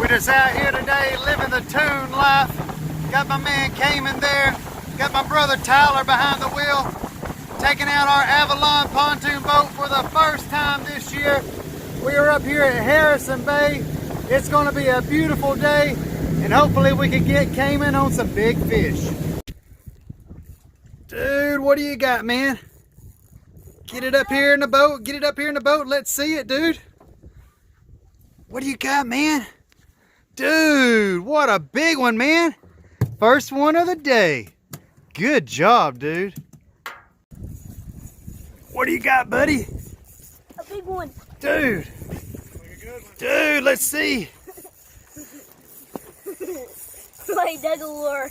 We're just out here today living the toon life. Got my man Cayman there. Got my brother Tyler behind the wheel. Taking out our Avalon pontoon boat for the first time this year. We are up here at Harrison Bay. It's going to be a beautiful day, and hopefully we can get Cayman on some big fish. Dude, what do you got, man? Get it up here in the boat. Get it up here in the boat. Let's see it, dude. What do you got, man? Dude, what a big one, man. First one of the day. Good job, dude. What do you got, buddy? A big one. Dude. Dude, let's see. Somebody dug a lure.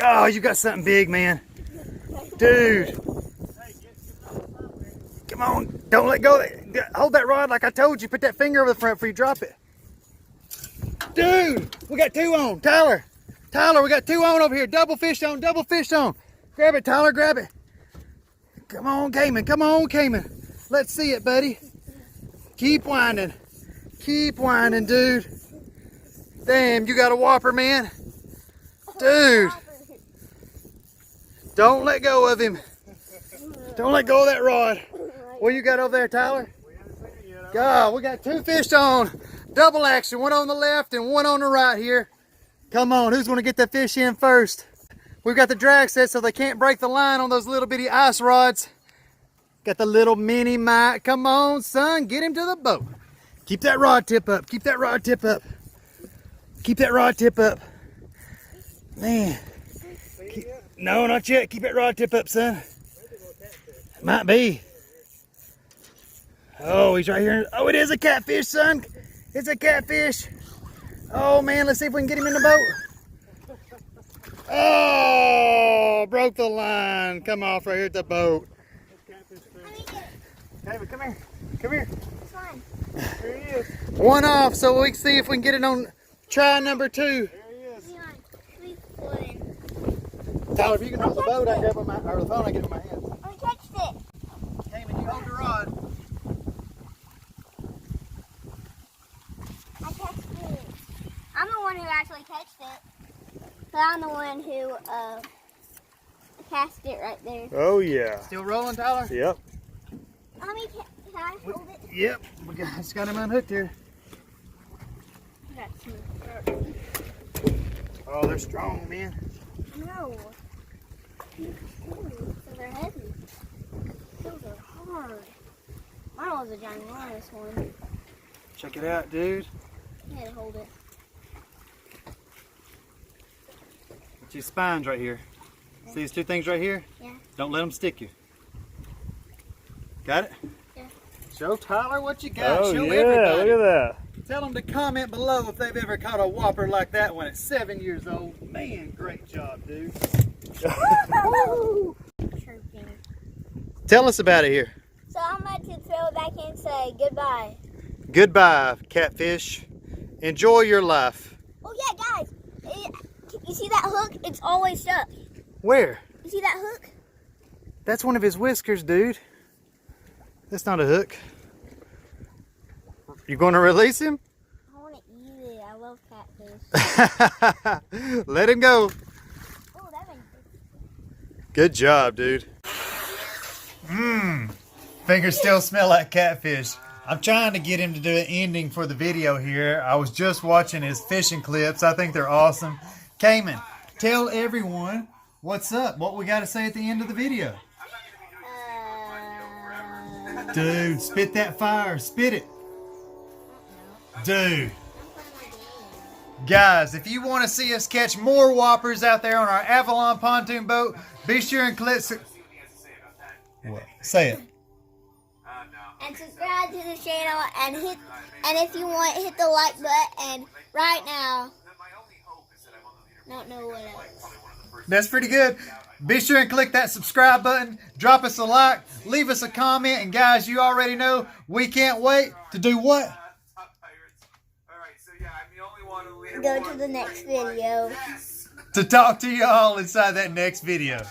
Oh, you got something big, man. Dude. Come on, don't let go. Hold that rod like I told you. Put that finger over the front before you drop it. Dude, we got two on. Tyler, we got two on over here. Double fish on, double fish on. Grab it, Tyler, grab it. Come on, Cayman, come on, Cayman. Let's see it, buddy. Keep winding. Keep winding, dude. Damn, you got a whopper, man. Dude. Don't let go of him. Don't let go of that rod. What you got over there, Tyler? God, we got two fish on. Double action, one on the left and one on the right here. Come on, who's going to get that fish in first? We've got the drag set so they can't break the line on those little bitty ice rods. Got the little mini mite. Come on, son, get him to the boat. Keep that rod tip up. Keep that rod tip up. Keep that rod tip up. Man. No, not yet. Keep that rod tip up, son. Might be. Oh, he's right here. Oh, it is a catfish, son. It's a catfish. Oh, man, let's see if we can get him in the boat. Oh, broke the line. Come off right here at the boat. David, come here. Come here. It's fine. Here he is. One off, so we can see if we can get it on try number two. There he is. Tyler, if you can hold the boat, I can grab it with my, or the phone, I get it in my hands. I catched it. Cayman, you hold the rod. I catched it. I'm the one who actually catched it. But I'm the one who cast it right there. Oh yeah. Still rolling, Tyler? Yep. Mommy, can I hold it? Yep, we just got him unhooked here. That's me. Oh, they're strong, man. No. So they're heavy. Those are hard. Mine was a ginormous one. Check it out, dude. You had to hold it. It's your spines right here. See these two things right here? Yeah. Don't let them stick you. Got it? Yeah. Show Tyler what you got. Oh Show yeah, everybody. look at that. Tell them to comment below if they've ever caught a whopper like that one at 7 years old. Man, great job, dude. Chirping. Tell us about it here. So I'm about to throw it back in and say goodbye. Goodbye, catfish. Enjoy your life. Oh yeah, guys. You see that hook? It's always stuck. Where? You see that hook? That's one of his whiskers, dude. That's not a hook. You going to release him? I want to eat it. I love catfish. Let him go. Oh, that makes sense. Good job, dude. Fingers still smell like catfish. I'm trying to get him to do an ending for the video here. I was just watching his fishing clips. I think they're awesome. Cayman, tell everyone what's up. What we got to say at the end of the video. Dude, spit that fire. Spit it. Dude. Guys, if you want to see us catch more whoppers out there on our Avalon pontoon boat, be sure and click... What? Say it. And subscribe to the channel and if you want, hit the like button right now. Don't know what else. That's pretty good. Be sure and click that subscribe button. Drop us a like. Leave us a comment. And guys, you already know we can't wait to do what? Go to the next video. To talk to y'all inside that next video.